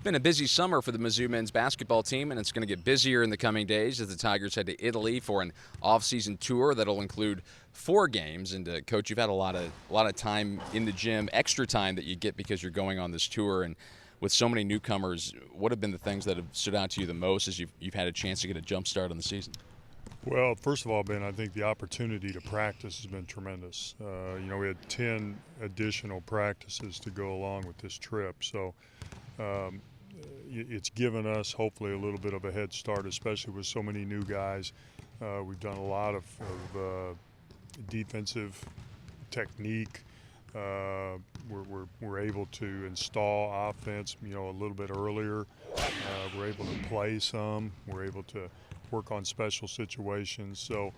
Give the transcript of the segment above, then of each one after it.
been a busy summer for the Mizzou men's basketball team, and it's going to get busier in the coming days as the Tigers head to Italy for an off-season tour that'll include 4 games. And Coach, you've had a lot of time in the gym, extra time that you get because you're going on this tour. And with so many newcomers, what have been the things that have stood out to you the most as you've had a chance to get a jump start on the season? Well, first of all, Ben, I think the opportunity to practice has been tremendous. We had 10 additional practices to go along with this trip. So it's given us hopefully a little bit of a head start, especially with so many new guys. We've done a lot of defensive technique. We're able to install offense, a little bit earlier. We're able to play some. We're able to work on special situations. So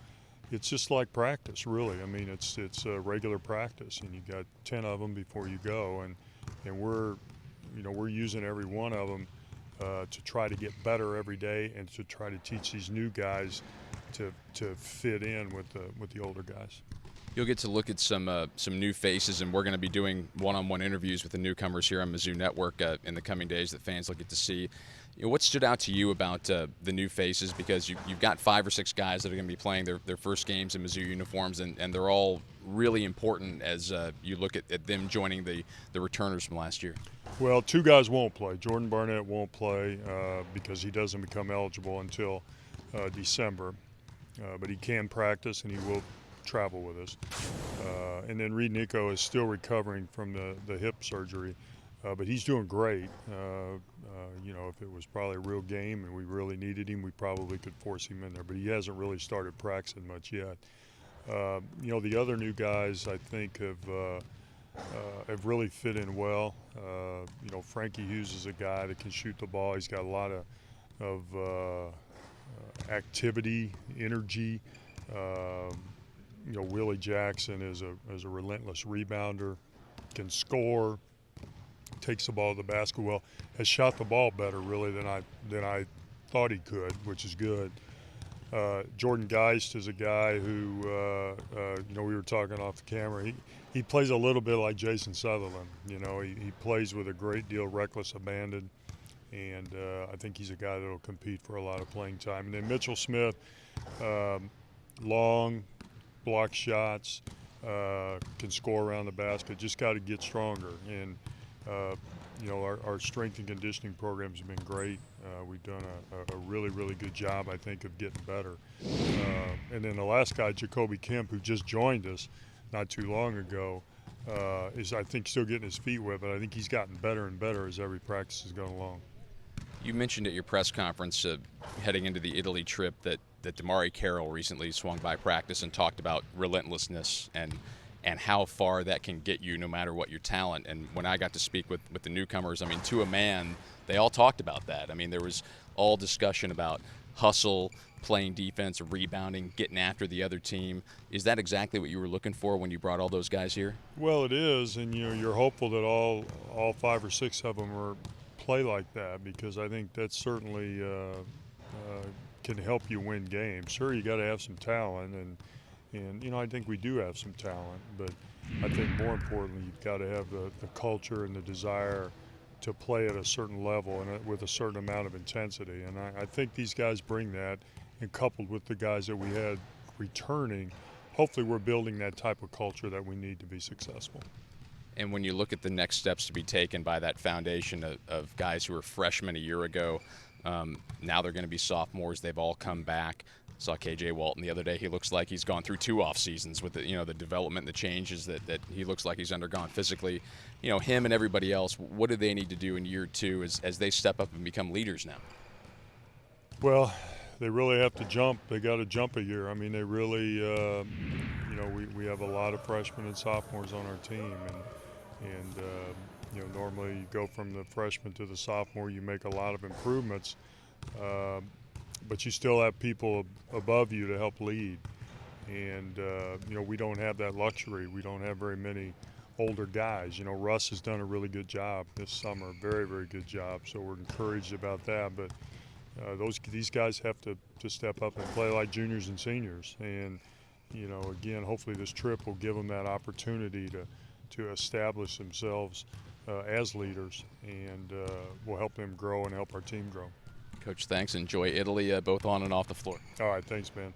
it's just like practice, really. I mean, it's a regular practice, and you got 10 of them before you go, and we're using every one of them to try to get better every day and to try to teach these new guys to fit in with the older guys. You'll get to look at some new faces, and we're going to be doing one-on-one interviews with the newcomers here on Mizzou Network in the coming days that fans will get to see. What stood out to you about the new faces? Because you've got 5 or 6 guys that are going to be playing their first games in Mizzou uniforms, and they're all really important as you look at them joining the returners from last year. Well, 2 guys won't play. Jordan Barnett won't play because he doesn't become eligible until December. But he can practice, and he will travel with us. And then Reed Nico is still recovering from the hip surgery, but he's doing great. If it was probably a real game and we really needed him, we probably could force him in there, but he hasn't really started practicing much yet. The other new guys I think have really fit in well. Frankie Hughes is a guy that can shoot the ball. He's got a lot of activity, energy. Willie Jackson is a relentless rebounder, can score, takes the ball to the basket well, has shot the ball better really than I thought he could, which is good. Jordan Geist is a guy who we were talking off the camera. He plays a little bit like Jason Sutherland. He plays with a great deal of reckless abandon, and I think he's a guy that will compete for a lot of playing time. And then Mitchell Smith, long, block shots, can score around the basket. Just got to get stronger. And our strength and conditioning programs have been great. We've done a really, really good job, I think, of getting better. And then the last guy, Jacoby Kemp, who just joined us not too long ago, is, I think, still getting his feet wet, but I think he's gotten better and better as every practice has gone along. You mentioned at your press conference heading into the Italy trip that Damari Carroll recently swung by practice and talked about relentlessness and how far that can get you no matter what your talent. And when I got to speak with the newcomers, I mean, to a man, they all talked about that. I mean, there was all discussion about hustle, playing defense, rebounding, getting after the other team. Is that exactly what you were looking for when you brought all those guys here? Well, it is, and you're hopeful that all 5 or 6 of them play like that, because I think that certainly can help you win games. Sure, you got to have some talent, and I think we do have some talent, but I think more importantly, you've got to have the culture and the desire to play at a certain level and with a certain amount of intensity. And I think these guys bring that, and coupled with the guys that we had returning, hopefully we're building that type of culture that we need to be successful. And when you look at the next steps to be taken by that foundation of guys who were freshmen a year ago, now they're going to be sophomores. They've all come back. Saw KJ Walton the other day. He looks like he's gone through 2 off seasons with the development, the changes that he looks like he's undergone physically. Him and everybody else, what do they need to do in year 2 as they step up and become leaders now? Well, they really have to jump. They got to jump a year. I mean, they really, we have a lot of freshmen and sophomores on our team, and normally you go from the freshman to the sophomore, you make a lot of improvements. But you still have people above you to help lead. And, we don't have that luxury. We don't have very many older guys. Russ has done a really good job this summer, very, very good job. So we're encouraged about that. But these guys have to step up and play like juniors and seniors. And, again, hopefully this trip will give them that opportunity to establish themselves as leaders, and we'll help them grow and help our team grow. Coach, thanks. Enjoy Italy both on and off the floor. All right, thanks, man.